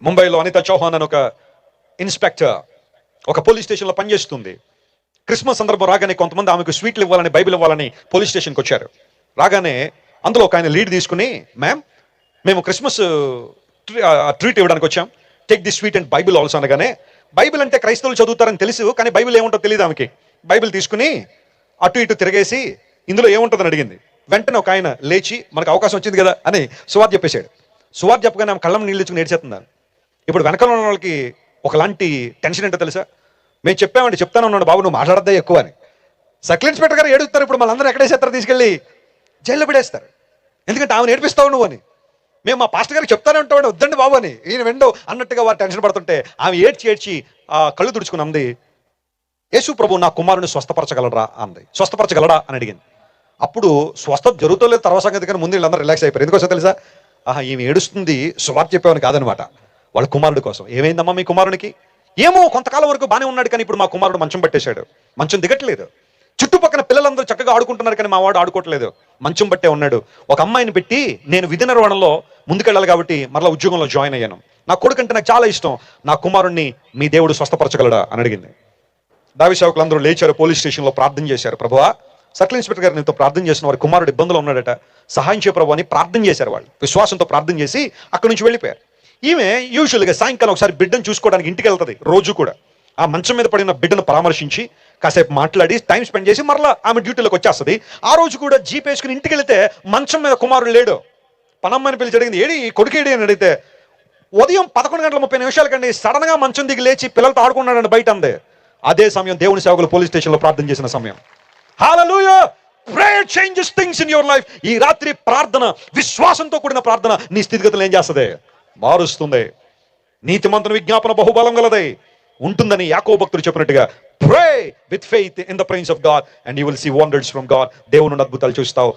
ముంబైలో అనితా చౌహాన్ అని ఒక ఇన్స్పెక్టర్ ఒక పోలీస్ స్టేషన్లో పనిచేస్తుంది. క్రిస్మస్ సందర్భం రాగానే కొంతమంది ఆమెకు స్వీట్లు ఇవ్వాలని, బైబిల్ ఇవ్వాలని పోలీస్ స్టేషన్కి వచ్చారు. రాగానే అందులో ఒక ఆయన లీడ్ తీసుకుని, మ్యామ్ మేము క్రిస్మస్ ట్రీట్ ఇవ్వడానికి వచ్చాం, take the sweet and Bible also అనగానే, బైబిల్ అంటే క్రైస్తవులు చదువుతారని తెలుసు, కానీ బైబిల్ ఏముంటుందో తెలియదు ఆమెకి. బైబిల్ తీసుకుని అటు ఇటు తిరగేసి ఇందులో ఏముంటుందని అడిగింది. వెంటనే ఒక ఆయన లేచి, మనకు అవకాశం వచ్చింది కదా అని సువార్త చెప్పేశాడు. సువార్త చెప్పగానే ఆమె కళ్ళం నీళ్ళు తెచ్చుకుని ఏడ్చేస్తుంది. ఇప్పుడు వెనకాల ఉన్న వాళ్ళకి ఒకలాంటి టెన్షన్ ఏంటో తెలుసా? మేము చెప్పామండి, చెప్తానే ఉన్నాడు, బాబు నువ్వు మాట్లాడద్దా ఎక్కువ అని. సర్కిల్ ఇన్స్పెక్టర్ గారు ఏడుస్తారు. ఇప్పుడు మళ్ళందరూ ఎక్కడేసేస్తారు, తీసుకెళ్ళి జైల్లో పెడేస్తారు. ఎందుకంటే ఆమెను ఏడిపిస్తావు నువ్వు అని. మేము మా పాస్టర్ గారికి చెప్తానే ఉంటాడు, వద్దండి బాబు అని. ఈయన వెండో అన్నట్టుగా వారు టెన్షన్ పడుతుంటే ఆమె ఏడ్చి కళ్ళు తుడుచుకుని అంది, యేసు ప్రభు నా కుమారుని స్వస్థపరచగలరా అంది. స్వస్థపరచగలడా అని అడిగింది. అప్పుడు స్వస్థత జరుగుతలేదు తర్వాత సంగతి, కానీ ముందు వీళ్ళందరూ రిలాక్స్ అయిపోయారు. ఎందుకోసం తెలుసా? ఈమె ఏడుస్తుంది సువార్త చెప్పేవని కాదనమాట, వాళ్ళ కుమారుడి కోసం. ఏమైందమ్మా మీ కుమారునికి? ఏమో కొంతకాలం వరకు బాగానే ఉన్నాడు, కానీ ఇప్పుడు మా కుమారుడు మంచం పట్టేశాడు, మంచం దిగట్లేదు. చుట్టుపక్కల పిల్లలందరూ చక్కగా ఆడుకుంటున్నారు, కానీ మా వాడు ఆడుకోవట్లేదు, మంచం పట్టే ఉన్నాడు. ఒక అమ్మాయిని పెట్టి నేను విధి నిర్వహణలో ముందుకెళ్ళాలి కాబట్టి మరలా ఉద్యోగంలో జాయిన్ అయ్యాను. నా కొడుకంటే నాకు చాలా ఇష్టం, నా కుమారుణ్ణి మీ దేవుడు స్వస్థపరచగలడా అని అడిగింది. దావీదు సేవకులందరూ లేచారు, పోలీస్ స్టేషన్లో ప్రార్థన చేశారు. ప్రభువా, సర్కిల్ ఇన్స్పెక్టర్ గారు నీతో ప్రార్థన చేసిన వారి కుమారుడు ఇబ్బందులు ఉన్నాడట, సహాయం చేయ ప్రభు అని ప్రార్థన చేశారు. వాళ్ళు విశ్వాసంతో ప్రార్థన చేసి అక్కడి నుంచి వెళ్ళిపోయారు. ఈమె యూజువల్గా సాయంకాలం ఒకసారి బిడ్డను చూసుకోవడానికి ఇంటికి వెళ్తుంది. రోజు కూడా ఆ మంచం మీద పడిన బిడ్డను పరామర్శించి కాసేపు మాట్లాడి టైం స్పెండ్ చేసి మరలా ఆమె డ్యూటీలోకి వచ్చేస్తుంది. ఆ రోజు కూడా జీప్ వేసుకుని ఇంటికి వెళితే మంచం మీద కుమారుడు లేడు. పనమ్మని పిలిచి అడిగింది, ఏడి కొడుకేడి అని అడిగితే, ఉదయం 11:30 సడన్ గా మంచం దిగి లేచి పిల్లలతో ఆడుకున్నాడండి బయట అందే. అదే సమయం దేవుని సేవకులు పోలీస్ స్టేషన్లో ప్రార్థన చేసిన సమయం. Hallelujah! Prayer changes things in your life. ఈ రాత్రి ప్రార్థన, విశ్వాసంతో కూడిన ప్రార్థన నీ స్థితిగతులు ఏం చేస్తుంది? మారుస్తుంది. నీతిమంతుని విజ్ఞాపన బహుబలం గలదై ఉంటుందని యాకోబు భక్తుడు చెప్పినట్టుగా, pray with faith in the presence of God and you will see wonders from God. దేవుని అద్భుతాలు చూస్తావు.